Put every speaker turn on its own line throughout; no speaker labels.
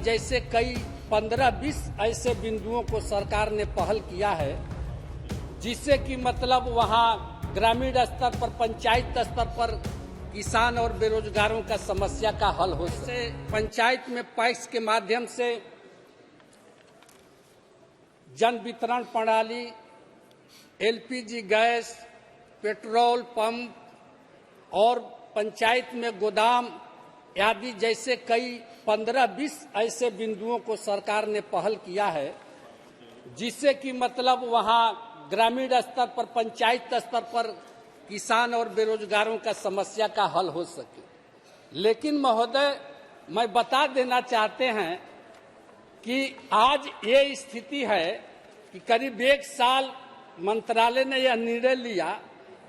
जैसे कई 15-20 ऐसे बिंदुओं को सरकार ने पहल किया है, जिससे कि मतलब वहाँ ग्रामीण स्तर पर, पंचायत स्तर पर किसान और बेरोजगारों का समस्या का हल हो सके। पंचायत में पैक्स के माध्यम से जन वितरण प्रणाली, एलपीजी गैस, पेट्रोल पंप और पंचायत में गोदाम आदि जैसे कई 15-20 ऐसे बिंदुओं को सरकार ने पहल किया है, जिससे कि मतलब वहाँ ग्रामीण स्तर पर, पंचायत स्तर पर किसान और बेरोजगारों का समस्या का हल हो सके। लेकिन महोदय, मैं बता देना चाहते हैं कि आज ये स्थिति है कि करीब 1 साल मंत्रालय ने यह निर्णय लिया,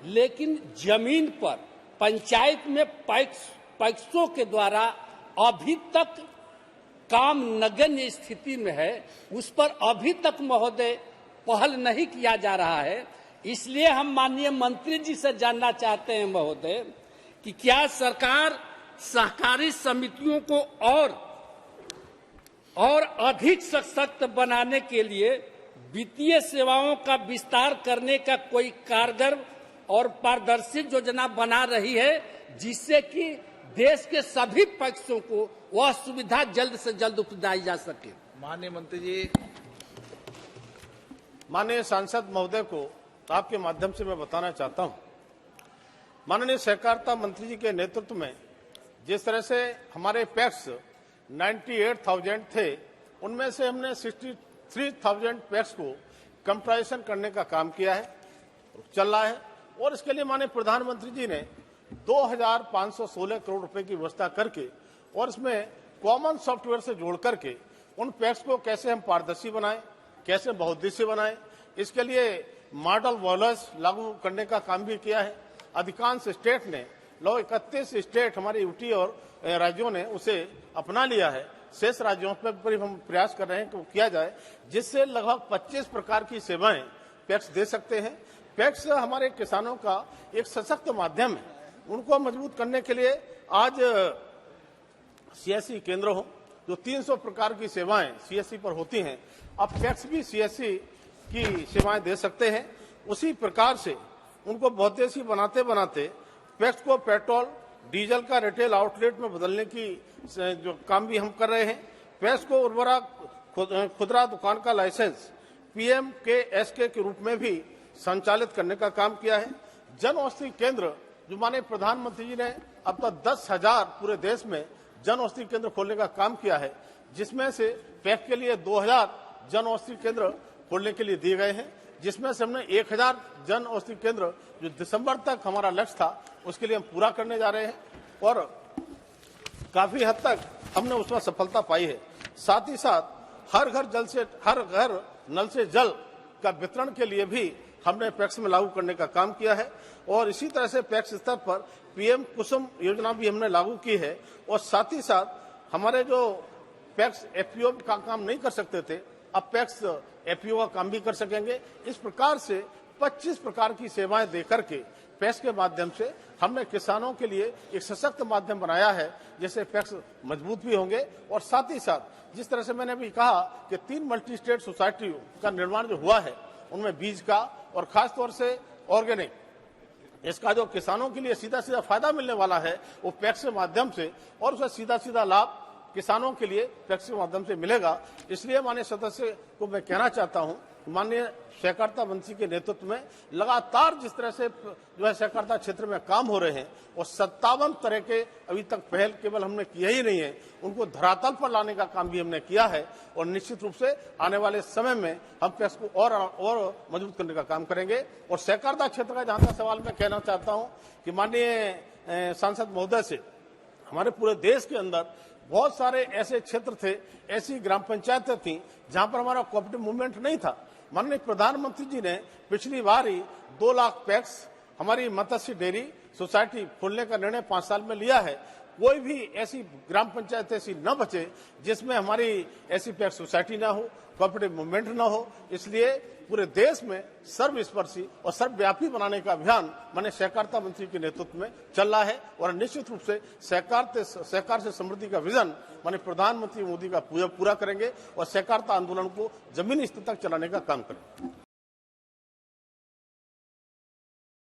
लेकिन जमीन पर पंचायत में पैक्सों के द्वारा अभी तक काम नगण्य स्थिति में है। उस पर अभी तक महोदय पहल नहीं किया जा रहा है। इसलिए हम माननीय मंत्री जी से जानना चाहते हैं महोदय कि क्या सरकार सहकारी समितियों को और अधिक सशक्त बनाने के लिए वित्तीय सेवाओं का विस्तार करने का कोई कारगर और पारदर्शी योजना बना रही है, जिससे कि देश के सभी पक्षों को वह सुविधा जल्द से जल्द उपलब्ध जा सके।
माननीय मंत्री जी, माननीय सांसद महोदय को आपके माध्यम से मैं बताना चाहता हूं, माननीय सहकारिता मंत्री जी के नेतृत्व में जिस तरह से हमारे पैक्स 98,000 थे, उनमें से हमने 63,000 पैक्स को कंप्यूटराइजेशन करने का काम किया है, चल रहा है। और इसके लिए माननीय प्रधानमंत्री जी ने 2,516 करोड़ रुपए की व्यवस्था करके और इसमें कॉमन सॉफ्टवेयर से जोड़ करके उन पैक्स को कैसे हम पारदर्शी बनाएं, कैसे बहुउद्देशीय बनाएं, इसके लिए मॉडल वॉलेट्स लागू करने का काम भी किया है। अधिकांश स्टेट ने, लगभग 31 स्टेट हमारे यूटी और राज्यों ने उसे अपना लिया है। शेष राज्यों पर हम प्रयास कर रहे हैं कि वो किया जाए, जिससे लगभग 25 प्रकार की सेवाएं पैक्स दे सकते हैं। पैक्स हमारे किसानों का एक सशक्त माध्यम है। उनको मजबूत करने के लिए आज सीएससी केंद्र हो, जो 300 प्रकार की सेवाएं सीएससी पर होती हैं, अब पैक्स भी सीएससी की सेवाएं दे सकते हैं। उसी प्रकार से उनको बहुउद्देशीय बनाते बनाते पैक्स को पेट्रोल डीजल का रिटेल आउटलेट में बदलने की जो काम भी हम कर रहे हैं। पैक्स को उर्वरक खुदरा दुकान का लाइसेंस PMKSK के रूप में भी संचालित करने का काम किया है। जन औषधि केंद्र, जो माननीय प्रधानमंत्री जी ने अब तक 10,000 पूरे देश में जन औषधि केंद्र खोलने का काम किया है, जिसमें से पैक्स के लिए 2,000 जन औषधि केंद्र खोलने के लिए दिए गए हैं, जिसमें से हमने 1,000 जन औषधि केंद्र जो दिसंबर तक हमारा लक्ष्य था, उसके लिए हम पूरा करने जा रहे हैं और काफी हद तक हमने उसमें सफलता पाई है। साथ ही साथ हर घर नल से जल का वितरण के लिए भी हमने पैक्स में लागू करने का काम किया है और इसी तरह से पैक्स स्तर पर PM कुसुम योजना भी हमने लागू की है। और साथ ही साथ हमारे जो पैक्स FPO का काम नहीं कर सकते थे, अब पैक्स FPO का काम भी कर सकेंगे। इस प्रकार से 25 प्रकार की सेवाएं देकर के पैक्स के माध्यम से हमने किसानों के लिए एक सशक्त माध्यम बनाया है, जिससे पैक्स मजबूत भी होंगे। और साथ ही साथ जिस तरह से मैंने अभी कहा कि 3 मल्टी स्टेट सोसाइटी का निर्माण जो हुआ है, उनमें बीज का और खास तौर से ऑर्गेनिक, इसका जो किसानों के लिए सीधा सीधा फायदा मिलने वाला है, वो पैक्स के माध्यम से और उसका सीधा सीधा लाभ किसानों के लिए पैक्स के माध्यम से मिलेगा। इसलिए माननीय सदस्य को मैं कहना चाहता हूं, माननीय सहकारिता मंत्री के नेतृत्व में लगातार जिस तरह से जो है सहकारिता क्षेत्र में काम हो रहे हैं, और 57 तरह के अभी तक पहल केवल हमने किया ही नहीं है, उनको धरातल पर लाने का काम भी हमने किया है। और निश्चित रूप से आने वाले समय में हम पैक्स को और मजबूत करने का काम करेंगे। और सहकारिता क्षेत्र का जहां तक सवाल मैं कहना चाहता हूं कि माननीय सांसद महोदय से, हमारे पूरे देश के अंदर बहुत सारे ऐसे क्षेत्र थे, ऐसी ग्राम पंचायतें थी जहां पर हमारा कोऑपरेटिव मूवमेंट नहीं था। माननीय प्रधानमंत्री जी ने पिछली बार ही 2 लाख पैक्स हमारी मत्स्य डेयरी सोसाइटी खोलने का निर्णय 5 साल में लिया है। कोई भी ऐसी ग्राम पंचायत ऐसी न बचे जिसमें हमारी ऐसी पैक्स सोसाइटी ना हो, कोऑपरेटिव मूवमेंट ना हो। इसलिए पूरे देश में सर्वस्पर्शी और सर्वव्यापी बनाने का अभियान माननीय सहकारिता मंत्री के नेतृत्व में चल रहा है और निश्चित रूप से सहकार से समृद्धि का विजन माननीय प्रधानमंत्री मोदी का पूरा करेंगे और सहकारिता आंदोलन को जमीनी स्तर तक चलाने का काम करेंगे।